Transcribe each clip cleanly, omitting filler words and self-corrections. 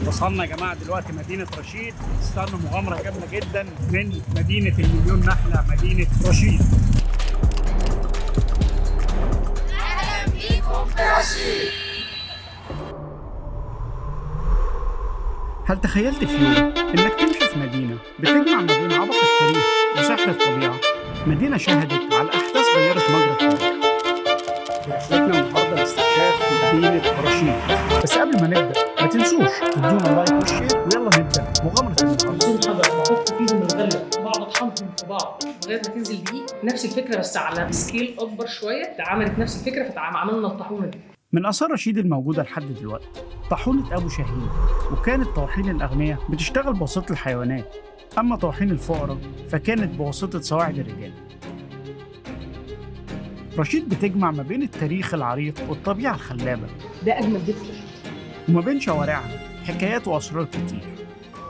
وصلنا يا جماعة دلوقتي مدينة رشيد. استنوا مغامرة جامدة جدا من مدينة المليون نخلة، مدينة رشيد. أهلا بيكم في رشيد. هل تخيلت في يوم إنك تمشي في مدينة بتجمع ما بين عبق التاريخ وسحر الطبيعة؟ مدينة شهدت على أحداث غيرت مجرى التاريخ. في رحلتنا النهارده لاستكشاف مدينة رشيد. بس قبل ما نبدأ ما تنسوش تدونا لايك والشير، ويلا نبدأ مغامرة النهارده. حجر بحط فيهم الغله وبقعد اطحنهم في بعض لغايه ما تنزل دقيق. نفس الفكره بس على سكيل اكبر شويه، عملت نفس الفكره فعملنا الطاحونه دي. من آثار رشيد الموجودة لحد دلوقتي طاحونة أبو شاهين، وكانت طواحين الأغنياء بتشتغل بواسطة الحيوانات، أما طواحين الفقراء فكانت بواسطة سواعد الرجال. رشيد بتجمع ما بين التاريخ العريق والطبيعة الخلابة، ده اجمل بيت في رشيد. وما بين شوارعها حكايات وأسرار كتير.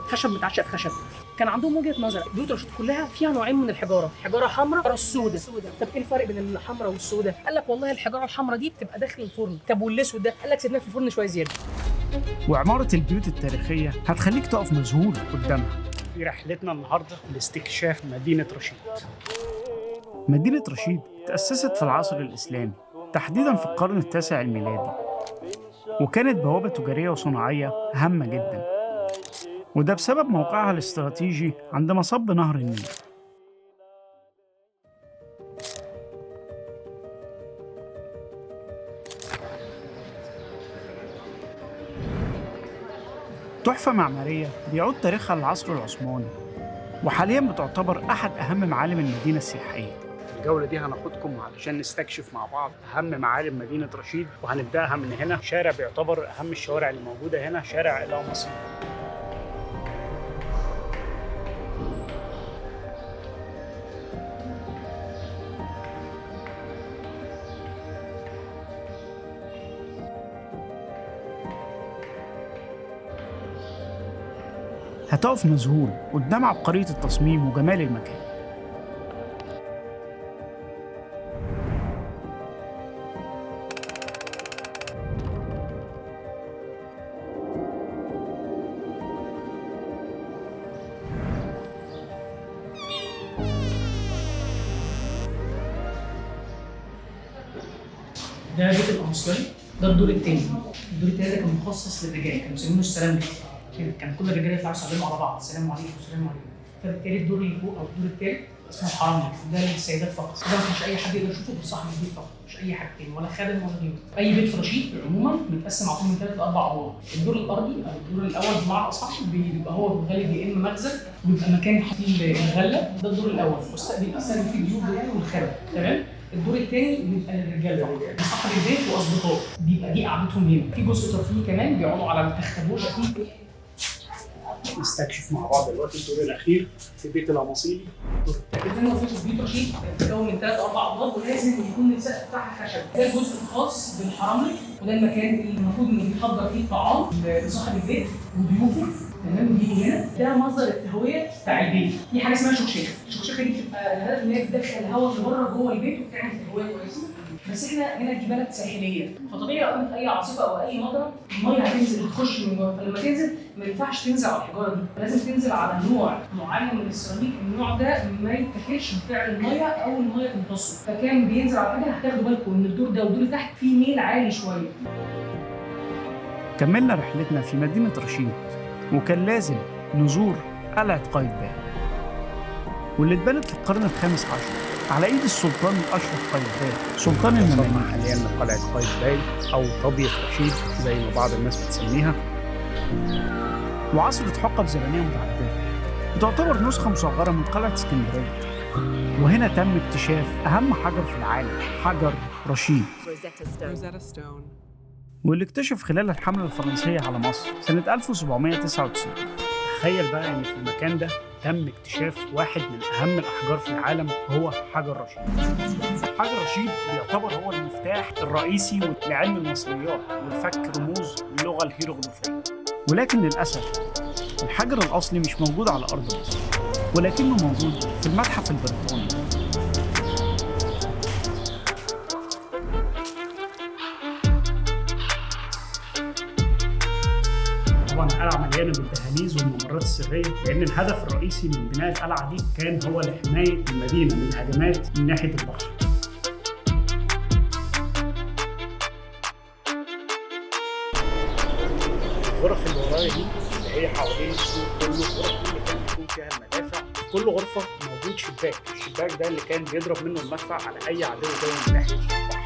خشب متعشق في خشب. كان عندهم وجهه نظر بيوت رشيد كلها فيها نوعين من الحجاره، حجاره حمراء والسوداء. طب ايه الفرق بين الحمراء والسوداء؟ قال لك والله الحجاره الحمراء دي بتبقى داخل الفرن. طب والاسود ده؟ قال لك سيبناه في الفرن شويه زياده. وعمارة البيوت التاريخية هتخليك تقف مذهول قدامها. في رحلتنا النهاردة لاستكشاف مدينة رشيد. مدينة رشيد تأسست في العصر الإسلامي، تحديداً في القرن التاسع الميلادي، وكانت بوابة تجارية وصناعية هامة جداً، وده بسبب موقعها الاستراتيجي عند مصب نهر النيل. تحفة معمارية بيعود تاريخها للعصر العثماني، وحالياً بتعتبر أحد أهم معالم المدينة السياحية. الجولة دي هناخدكم علشان نستكشف مع بعض أهم معالم مدينة رشيد، وهنبدأها من هنا. شارع بيعتبر أهم الشوارع اللي موجودة هنا، شارع القمصي. هتقف مذهول قدام عبقرية التصميم وجمال المكان. ده بيت القمصلي، ده الدور الثاني. الدور الثاني ده كان مخصص للرجال، كانوا مسمينه السلام. كان كل الرجاله يطلعوا يسلموا على بعض، السلام عليكم السلام عليكم. فبالتالي الدور اللي فوق او الدور الثالث اسمه الحرم، ده للسيدات فقط. ده ما كانش اي حد يقدر يشوفه غير صاحب البيت فقط، مش اي حاجه تاني ولا خادم ولا غيره. اي بيت في رشيد عموما متقسم على طول من 3 ل 4 ادوار. الدور الارضي او الدور الاول بمعنى اصح بيبقى هو في الغالب يا اما مخزن ويبقى مكان فيه الغله، ده الدور الاول، بيبقى ساكن فيه الضيوف يعني والخدم، تمام. الدور الثاني بيبقى للرجال فقط، صاحب البيت واصدقائه، بيبقى دي قعدتهم هنا. في جزء ترفيهي كمان بيقعدوا على التخبوش. نستكشف مع بعض دلوقتي الدور الأخير في بيت القمصيلي. زي ما قلت في بيت رشيد بتتكون من 3 4 ادوار، ولازم يكون السقف بتاعها خشب. ده الجزء الخاص بالحرملي، وده المكان اللي المفروض انه بيحضر فيه الطعام لصاحب البيت وضيوفه، تمام. دي هنا ده مصدر التهويه بتاع البيت. في حاجه اسمها شكشكه. الشكشكه دي بتبقى الهدف ان هي تدخل الهواء اللي بره جوه البيت وبتعمل تهويه كويسه. بس احنا هنا دي بلد ساحليه، فطبيعي لو قامت اي عاصفه او اي مطره الميه هتنزل هتخش من جوه، فلما تنزل ما ينفعش تنزل على الحجاره دي، لازم تنزل على نوع معين من السيراميك. النوع ده ما يتاكلش بفعل الميه او الميه تمتصه، فكان بينزل على حاجه. هتاخدوا بالكم ان الدور ده والدور اللي تحت فيه ميل عالي شويه. كملنا رحلتنا في مدينة رشيد، وكان لازم نزور قلعة قايتباي، واللي اتبنت في القرن الخامس عشر على ايد السلطان الاشرف قايتباي، سلطان المماليك. حاليا لقلعة قايتباي او طابية رشيد زي ما بعض الناس بتسميها، وعصرت حقب زمنية متعددة، بتعتبر نسخة مصغرة من قلعة اسكندرية. وهنا تم اكتشاف اهم حجر في العالم، حجر رشيد، واللي اكتشف خلال الحملة الفرنسية على مصر سنة 1799. تخيل بقى ان في المكان ده تم اكتشاف واحد من اهم الاحجار في العالم، هو حجر رشيد. حجر رشيد بيعتبر هو المفتاح الرئيسي لعلم المصريات والفك رموز اللغة الهيروغليفية. ولكن للأسف الحجر الأصلي مش موجود على أرض مصر، ولكنه موجود في المتحف البريطاني. طبعا القلعه مليانه بالدهاليز والممرات السريه، لان الهدف الرئيسي من بناء القلعه دي كان هو لحمايه المدينه من الهجمات من ناحيه البحر. الغرف اللي ورايا دي اللي هي حوالين السور كله، الغرف دي اللي كان بيكون فيها المدافع. في كل غرفه موجود شباك، الشباك ده اللي كان بيضرب منه المدفع على اي عدو جاي من ناحيه البحر.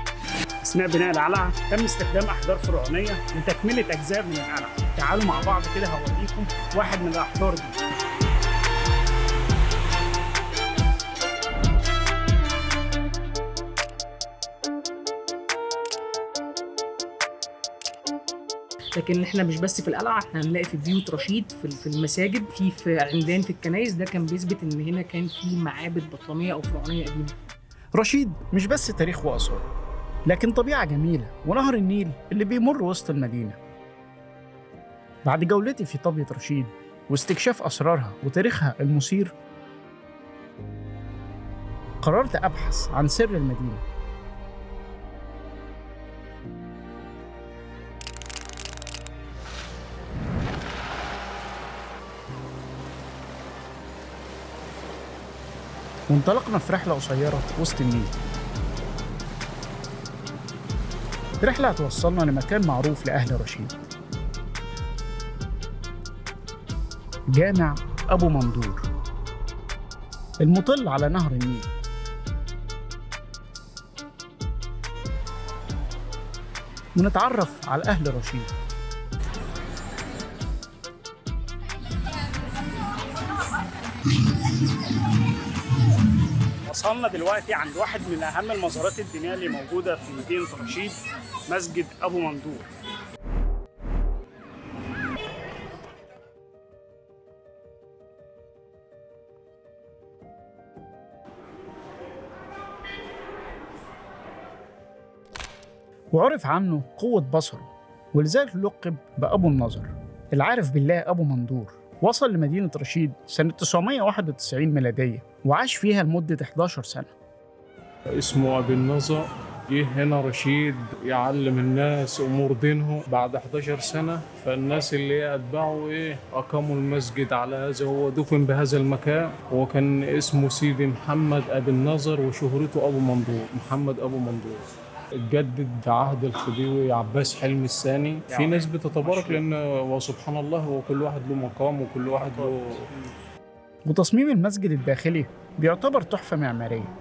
اثناء بناء القلعه تم استخدام احجار فرعونيه لتكمله اجزاء من القلعه. تعالوا مع بعض كده هوريكم واحد من الاحجار دي. لكن احنا مش بس في القلعه، احنا هنلاقي في بيوت رشيد، في المساجد، في عمدان في الكنائس. ده كان بيثبت ان هنا كان في معابد بطلميه او فرعونيه قديمه. رشيد مش بس تاريخ واثار، لكن طبيعه جميله ونهر النيل اللي بيمر وسط المدينه. بعد جولتي في طابية رشيد واستكشاف اسرارها وتاريخها المثير، قررت ابحث عن سر المدينه. وانطلقنا في رحلة قصيرة وسط النيل. رحلة هتوصلنا لمكان معروف لأهل رشيد، جامع أبو مندور المطل على نهر النيل. ونتعرف على أهل رشيد. وصلنا دلوقتي عند واحد من أهم المزارات الدينية اللي موجودة في مدينة رشيد، مسجد أبو مندور. وعرف عنه قوة بصره، ولذلك لقب بأبو النظر، العارف بالله أبو مندور. وصل لمدينة رشيد سنة 991 ميلادية، وعاش فيها لمدة 11 سنة. اسمه أبي النظر. جه هنا رشيد يعلم الناس أمور دينهم. بعد 11 سنة فالناس اللي أتباعه أقاموا المسجد على هذا. هو دفن بهذا المكان، وكان اسمه سيدي محمد أبي النظر، وشهرته أبو مندور، محمد أبو مندور. اتجدد في عهد الخديوي عباس حلمي الثاني. في ناس بتتبارك لأن وسبحان الله وكل واحد له مقام وكل واحد له. وتصميم المسجد الداخلي بيعتبر تحفة معمارية.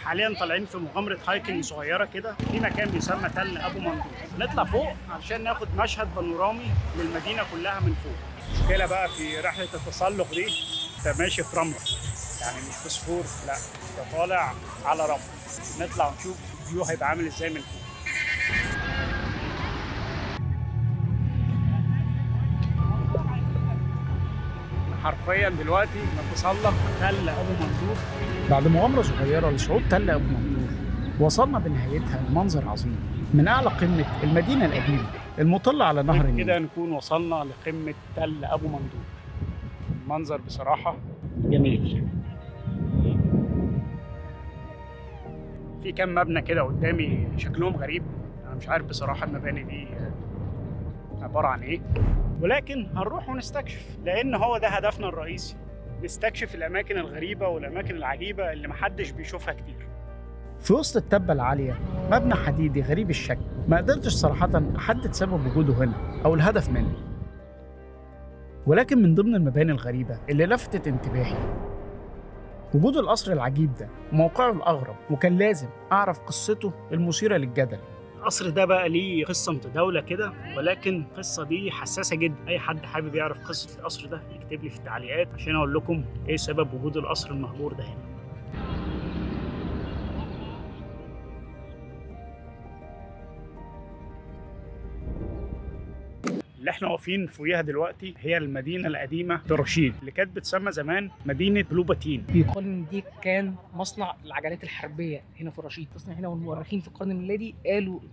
حاليا طالعين في مغامرة هايكنج صغيرة كده في مكان بيسمى تل أبو مندور. نطلع فوق علشان ناخد مشهد بانورامي للمدينة كلها من فوق. المشكلة بقى في رحلة التسلق دي، انت ماشي في رملة، يعني مش في صخور، لا انت طالع على رمل. نطلع ونشوف الفيو هيبقى عامل ازاي من فوق. حرفيا دلوقتي بنتسلق تل ابو مندور. بعد مغامره صغيره لصعود تل ابو مندور، وصلنا بنهايتها لمنظر عظيم من اعلى قمه المدينه القديمه المطله على نهر النيل. كده نكون وصلنا لقمه تل ابو مندور. المنظر بصراحه جميل. في كام مبنى كده قدامي شكلهم غريب، انا مش عارف بصراحه المباني دي عباره عن ايه، ولكن هنروح ونستكشف، لان هو ده هدفنا الرئيسي، نستكشف الاماكن الغريبه والاماكن العجيبه اللي محدش بيشوفها كتير. في وسط التبه العاليه مبنى حديدي غريب الشكل، ما قدرتش صراحه احدد سبب وجوده هنا او الهدف منه، ولكن من ضمن المباني الغريبه اللي لفتت انتباهي وجود القصر العجيب ده وموقعه الاغرب، وكان لازم اعرف قصته المثيره للجدل. القصر ده بقى ليه قصة متداولة كده، ولكن القصة دي حساسة جدا. أي حد حابب يعرف قصة القصر ده يكتب لي في التعليقات عشان أقول لكم إيه سبب وجود القصر المهجور ده هنا. اللي احنا واقفين فوقيها دلوقتي هي المدينة القديمة لرشيد، اللي كانت بتسمى زمان مدينة بلوباتين. بيقال ان دي كان مصنع العجلات الحربيه هنا في رشيد. تصنيع هنا، والمؤرخين في القرن الميلادي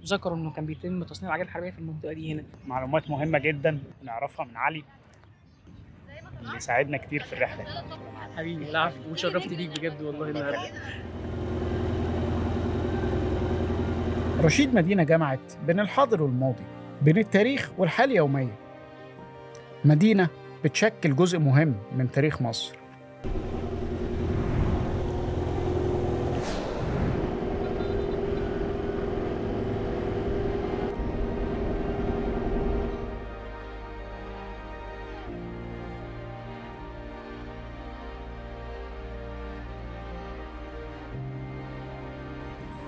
ذكروا انه كان بيتم تصنيع العجلات الحربيه في المنطقه دي هنا. معلومات مهمة جدا نعرفها من علي. اللي ساعدنا كتير في الرحله. حبيبي العفو، وشرفت بيك بجد والله النهارده. رشيد مدينة جمعت بين الحاضر والماضي، بين التاريخ والحياة اليومية. مدينة بتشكل جزء مهم من تاريخ مصر.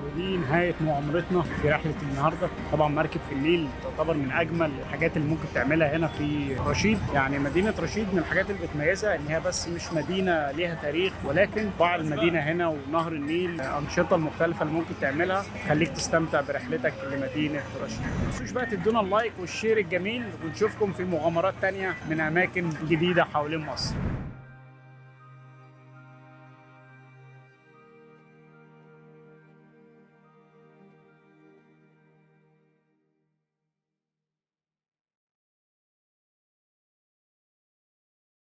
ودي نهاية مغامرتنا في رحلة النهاردة. طبعا مركب في النيل تعتبر من أجمل الحاجات اللي ممكن تعملها هنا في رشيد. يعني مدينة رشيد من الحاجات اللي بتميزها إن هي بس مش مدينة ليها تاريخ، ولكن طباع المدينة هنا ونهر النيل، الأنشطة المختلفة اللي ممكن تعملها تخليك تستمتع برحلتك لمدينة رشيد. ما تنسوش بقى تدونا اللايك والشير الجميل، ونشوفكم في مغامرات تانية من أماكن جديدة حوالين مصر.